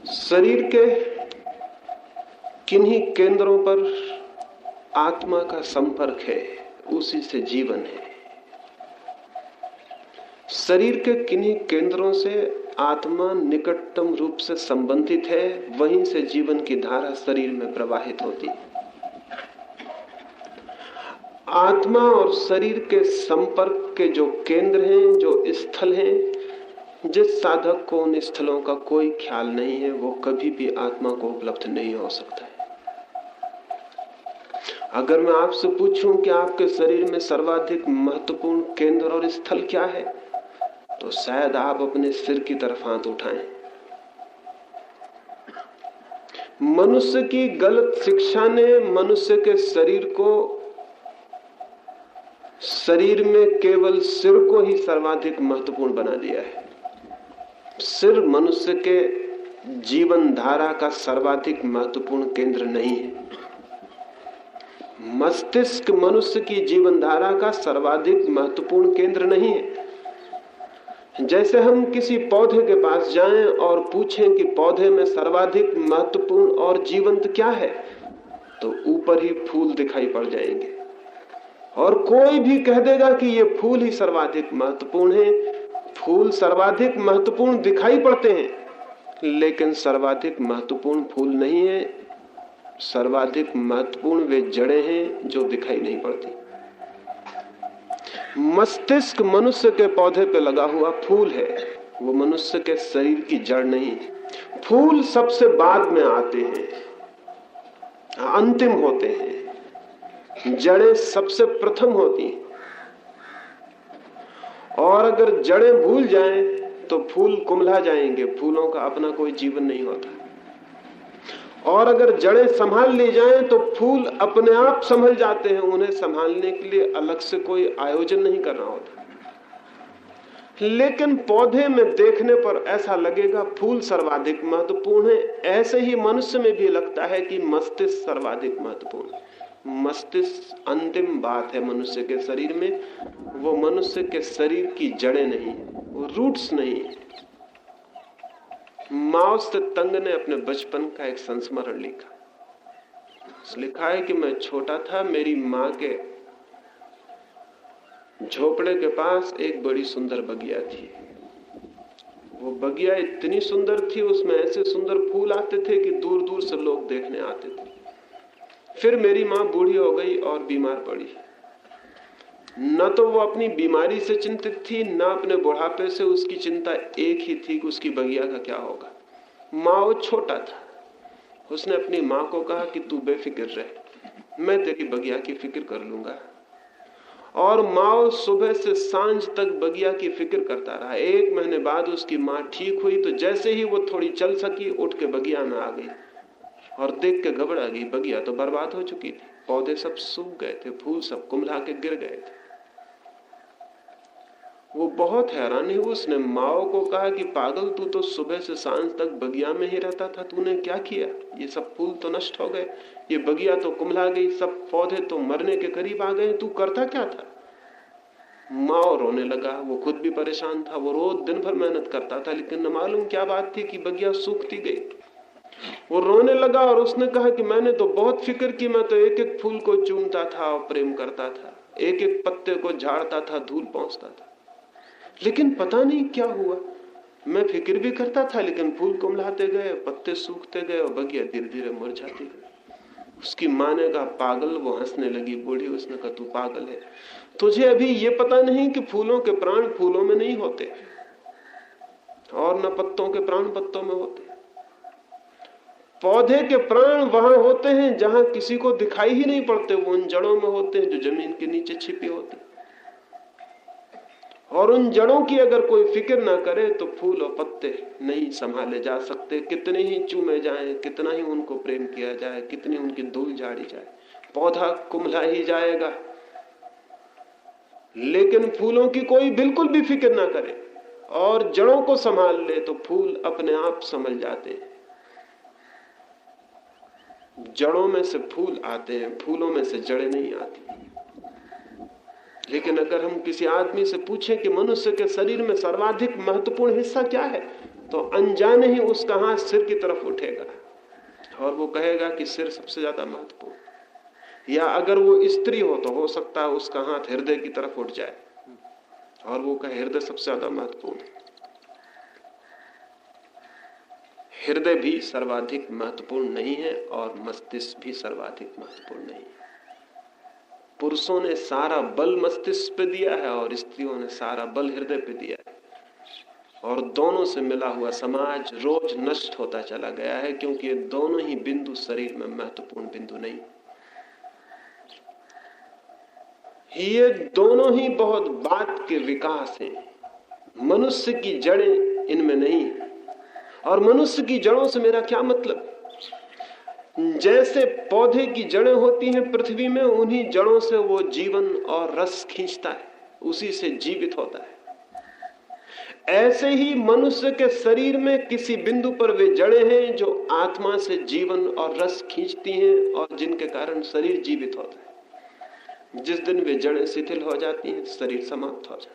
शरीर के किन्हीं केंद्रों पर आत्मा का संपर्क है, उसी से जीवन है। शरीर के किन्हीं केंद्रों से आत्मा निकटतम रूप से संबंधित है, वहीं से जीवन की धारा शरीर में प्रवाहित होती है। आत्मा और शरीर के संपर्क के जो केंद्र हैं, जो स्थल हैं, जिस साधक को उन स्थलों का कोई ख्याल नहीं है, वो कभी भी आत्मा को उपलब्ध नहीं हो सकता है। अगर मैं आपसे पूछूं कि आपके शरीर में सर्वाधिक महत्वपूर्ण केंद्र और स्थल क्या है, तो शायद आप अपने सिर की तरफ हाथ उठाएं। मनुष्य की गलत शिक्षा ने मनुष्य के शरीर में केवल सिर को ही सर्वाधिक महत्वपूर्ण बना दिया है। सिर मनुष्य के जीवन धारा का सर्वाधिक महत्वपूर्ण केंद्र नहीं है। मस्तिष्क मनुष्य की जीवन धारा का सर्वाधिक महत्वपूर्ण केंद्र नहीं है। जैसे हम किसी पौधे के पास जाएं और पूछें कि पौधे में सर्वाधिक महत्वपूर्ण और जीवंत क्या है, तो ऊपर ही फूल दिखाई पड़ जाएंगे और कोई भी कह देगा कि ये फूल ही सर्वाधिक महत्वपूर्ण है। फूल सर्वाधिक महत्वपूर्ण दिखाई पड़ते हैं, लेकिन सर्वाधिक महत्वपूर्ण फूल नहीं है। सर्वाधिक महत्वपूर्ण वे जड़ें हैं जो दिखाई नहीं पड़ती। मस्तिष्क मनुष्य के पौधे पे लगा हुआ फूल है, वो मनुष्य के शरीर की जड़ नहीं है। फूल सबसे बाद में आते हैं, अंतिम होते हैं। जड़ें सबसे प्रथम होती हैं, और अगर जड़ें भूल जाएं तो फूल कुम्हला जाएंगे। फूलों का अपना कोई जीवन नहीं होता। और अगर जड़ें संभाल ली जाएं तो फूल अपने आप संभल जाते हैं। उन्हें संभालने के लिए अलग से कोई आयोजन नहीं करना होता। लेकिन पौधे में देखने पर ऐसा लगेगा फूल सर्वाधिक महत्वपूर्ण है। ऐसे ही मनुष्य में भी लगता है कि मस्तिष्क सर्वाधिक महत्वपूर्ण है। मस्तिष्क अंतिम बात है मनुष्य के शरीर में। वो मनुष्य के शरीर की जड़ें नहीं, वो रूट्स नहीं। माओ से तंग ने अपने बचपन का एक संस्मरण लिखा है कि मैं छोटा था, मेरी माँ के झोपड़े के पास एक बड़ी सुंदर बगिया थी। वो बगिया इतनी सुंदर थी, उसमें ऐसे सुंदर फूल आते थे कि दूर दूर से लोग देखने आते थे। फिर मेरी माँ बूढ़ी हो गई और बीमार पड़ी। न तो वो अपनी बीमारी से चिंतित थी, न अपने बुढ़ापे से। उसकी चिंता एक ही थी कि उसकी बगिया का क्या होगा। माँ छोटा था, उसने अपनी माँ को कहा कि तू बेफिक्र रह, मैं तेरी बगिया की फिक्र कर लूंगा। और माँ सुबह से सांझ तक बगिया की फिक्र करता रहा। 1 महीने बाद उसकी माँ ठीक हुई, तो जैसे ही वो थोड़ी चल सकी, उठ के बगिया में आ गई और देख के घबरा गई। बगिया तो बर्बाद हो चुकी थी, पौधे सब सूख गए थे, फूल सब कुम्हला के गिर गए थे। वो बहुत हैरान हुई। उसने माओ को कहा कि पागल, तू तो सुबह से सांझ तक बगिया में ही रहता था, तूने क्या किया? ये सब फूल तो नष्ट हो गए, ये बगिया तो कुम्हला गई, सब पौधे तो मरने के करीब आ गए, तू करता क्या था? माओ रोने लगा। वो खुद भी परेशान था। वो रोज दिन भर मेहनत करता था, लेकिन न मालूम क्या बात थी कि बगिया सूखती गई। वो रोने लगा और उसने कहा कि मैंने तो बहुत फिक्र की, मैं तो एक एक फूल को चूमता था और प्रेम करता था, एक एक पत्ते को झाड़ता था, धूल पहुंचता था, लेकिन पता नहीं क्या हुआ। मैं फिक्र भी करता था, लेकिन फूल कुम्हलाते गए, पत्ते सूखते गए और बगिया धीरे धीरे मुरझाती गई। उसकी माँ ने कहा पागल। वो हंसने लगी बूढ़ी। उसने कहा तू पागल है, तुझे अभी ये पता नहीं कि फूलों के प्राण फूलों में नहीं होते और न पत्तों के प्राण पत्तों में होते। पौधे के प्राण वहां होते हैं जहां किसी को दिखाई ही नहीं पड़ते। वो उन जड़ों में होते हैं जो जमीन के नीचे छिपी होती। और उन जड़ों की अगर कोई फिक्र ना करे तो फूल और पत्ते नहीं संभाले जा सकते। कितने ही चूमे जाएं, कितना ही उनको प्रेम किया जाए, कितनी उनकी धूल झाड़ी जाए, पौधा कुम्हला ही जाएगा। लेकिन फूलों की कोई बिल्कुल भी फिक्र ना करे और जड़ों को संभाल ले तो फूल अपने आप संभल जाते हैं। जड़ों में से फूल आते हैं, फूलों में से जड़ें नहीं आती। लेकिन अगर हम किसी आदमी से पूछें कि मनुष्य के शरीर में सर्वाधिक महत्वपूर्ण हिस्सा क्या है, तो अनजाने ही उसका हाथ सिर की तरफ उठेगा और वो कहेगा कि सिर सबसे ज्यादा महत्वपूर्ण। या अगर वो स्त्री हो तो हो सकता है उसका हाथ हृदय की तरफ उठ जाए और वो कहे हृदय सबसे ज्यादा महत्वपूर्ण। हृदय भी सर्वाधिक महत्वपूर्ण नहीं है और मस्तिष्क भी सर्वाधिक महत्वपूर्ण नहीं है। पुरुषों ने सारा बल मस्तिष्क पे दिया है और स्त्रियों ने सारा बल हृदय पे दिया है, और दोनों से मिला हुआ समाज रोज नष्ट होता चला गया है, क्योंकि ये दोनों ही बिंदु शरीर में महत्वपूर्ण बिंदु नहीं। ये दोनों ही बहुत बाद के विकास हैं। मनुष्य की जड़ें इनमें नहीं। और मनुष्य की जड़ों से मेरा क्या मतलब? जैसे पौधे की जड़ें होती हैं पृथ्वी में, उन्हीं जड़ों से वो जीवन और रस खींचता है, उसी से जीवित होता है। ऐसे ही मनुष्य के शरीर में किसी बिंदु पर वे जड़ें हैं जो आत्मा से जीवन और रस खींचती हैं और जिनके कारण शरीर जीवित होता है। जिस दिन वे जड़ें शिथिल हो जाती हैं, शरीर समाप्त हो जाता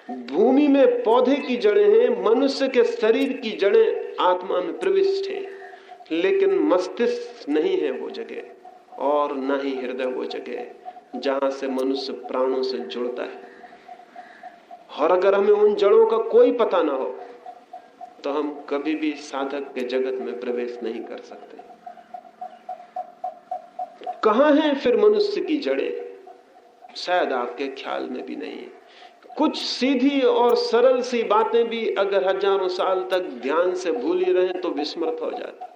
है। भूमि में पौधे की जड़ें हैं, मनुष्य के शरीर की जड़ें आत्मा में प्रविष्ट हैं, लेकिन मस्तिष्क नहीं है वो जगह, और न ही हृदय वो जगह जहां से मनुष्य प्राणों से जुड़ता है। और अगर हमें उन जड़ों का कोई पता ना हो तो हम कभी भी साधक के जगत में प्रवेश नहीं कर सकते। कहां हैं फिर मनुष्य की जड़ें? शायद आपके ख्याल में भी नहीं है। कुछ सीधी और सरल सी बातें भी अगर हजारों साल तक ध्यान से भूली रहें तो विस्मृत हो जाती।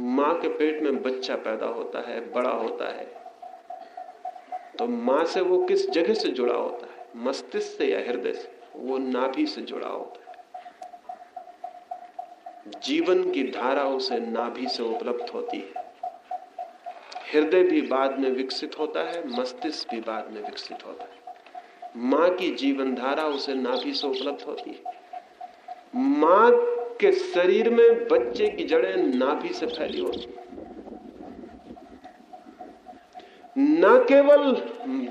मां के पेट में बच्चा पैदा होता है, बड़ा होता है, तो मां से वो किस जगह से जुड़ा होता है? मस्तिष्क से या हृदय से? वो नाभि से जुड़ा होता है। जीवन की धारा उसे नाभि से उपलब्ध होती है। हृदय भी बाद में विकसित होता है, मस्तिष्क भी बाद में विकसित होता है। मां की जीवन धारा उसे नाभि से उपलब्ध होती है। मां के शरीर में बच्चे की जड़ें नाभि से फैली होती है। न केवल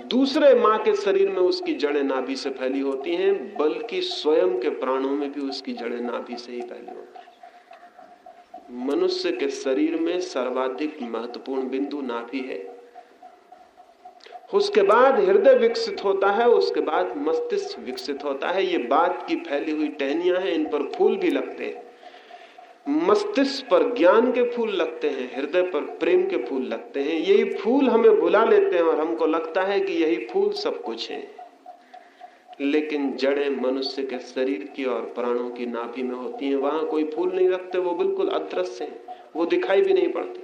दूसरे मां के शरीर में उसकी जड़ें नाभि से फैली होती हैं, बल्कि स्वयं के प्राणों में भी उसकी जड़ें नाभि से ही फैली होती हैं। मनुष्य के शरीर में सर्वाधिक महत्वपूर्ण बिंदु नाभि है। उसके बाद हृदय विकसित होता है, उसके बाद मस्तिष्क विकसित होता है। ये बात की फैली हुई टहनियां हैं, इन पर फूल भी लगते हैं। मस्तिष्क पर ज्ञान के फूल लगते हैं, हृदय पर प्रेम के फूल लगते हैं। यही फूल हमें भुला लेते हैं और हमको लगता है कि यही फूल सब कुछ है। लेकिन जड़ें मनुष्य के शरीर की और प्राणों की नाभि में होती हैं। वहां कोई फूल नहीं रखते, वो बिल्कुल अदृश्य है, वो दिखाई भी नहीं पड़ती।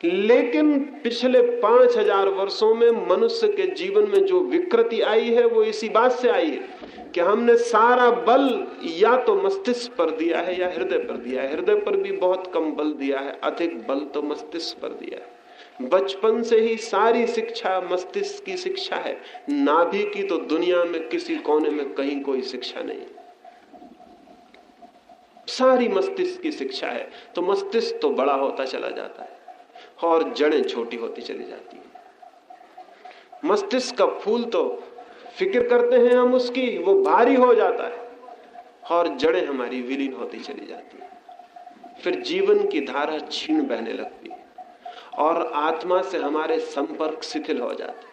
लेकिन पिछले 5000 वर्षों में मनुष्य के जीवन में जो विकृति आई है वो इसी बात से आई है कि हमने सारा बल या तो मस्तिष्क पर दिया है या हृदय पर दिया है। हृदय पर भी बहुत कम बल दिया है, अधिक बल तो मस्तिष्क पर दिया है। बचपन से ही सारी शिक्षा मस्तिष्क की शिक्षा है। नाभि की तो दुनिया में किसी कोने में कहीं कोई शिक्षा नहीं, सारी मस्तिष्क की शिक्षा है। तो मस्तिष्क तो बड़ा होता चला जाता है और जड़ें छोटी होती चली जाती है। मस्तिष्क का फूल तो फिक्र करते हैं हम उसकी, वो भारी हो जाता है और जड़ें हमारी विलीन होती चली जाती है। फिर जीवन की धारा क्षीण बहने लगती है और आत्मा से हमारे संपर्क शिथिल हो जाते हैं।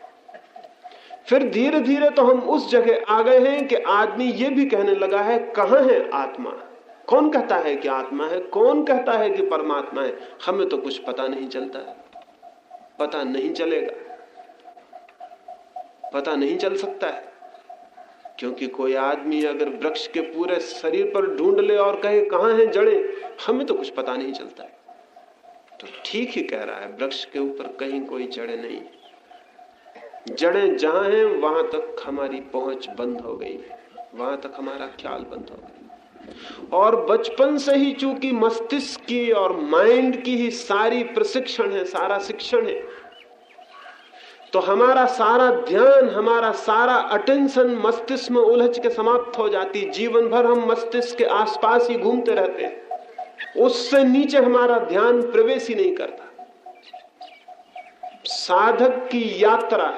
फिर धीरे धीरे तो हम उस जगह आ गए हैं कि आदमी ये भी कहने लगा है, कहां है आत्मा? कौन कहता है कि आत्मा है? कौन कहता है कि परमात्मा है? हमें तो कुछ पता नहीं चलता है, पता नहीं चलेगा, पता नहीं चल सकता है। क्योंकि कोई आदमी अगर वृक्ष के पूरे शरीर पर ढूंढ ले और कहे कहां है जड़ें, हमें तो कुछ पता नहीं चलता है। तो ठीक ही कह रहा है, वृक्ष के ऊपर कहीं कोई जड़ें नहीं। जड़ें जहां हैं वहां तक हमारी पहुंच बंद हो गई है, वहां तक हमारा ख्याल बंद हो गया। और बचपन से ही चूंकि मस्तिष्क की और माइंड की ही सारी प्रशिक्षण है, सारा शिक्षण है, तो हमारा सारा ध्यान, हमारा सारा अटेंशन मस्तिष्क में उलझ के समाप्त हो जाती। जीवन भर हम मस्तिष्क के आसपास ही घूमते रहते हैं, उससे नीचे हमारा ध्यान प्रवेश ही नहीं करता। साधक की यात्रा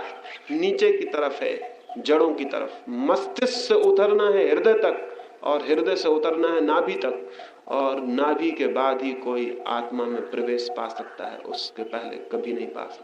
नीचे की तरफ है, जड़ों की तरफ। मस्तिष्क से उतरना है हृदय तक, और हृदय से उतरना है नाभि तक, और नाभि के बाद ही कोई आत्मा में प्रवेश पा सकता है, उसके पहले कभी नहीं पा सकता।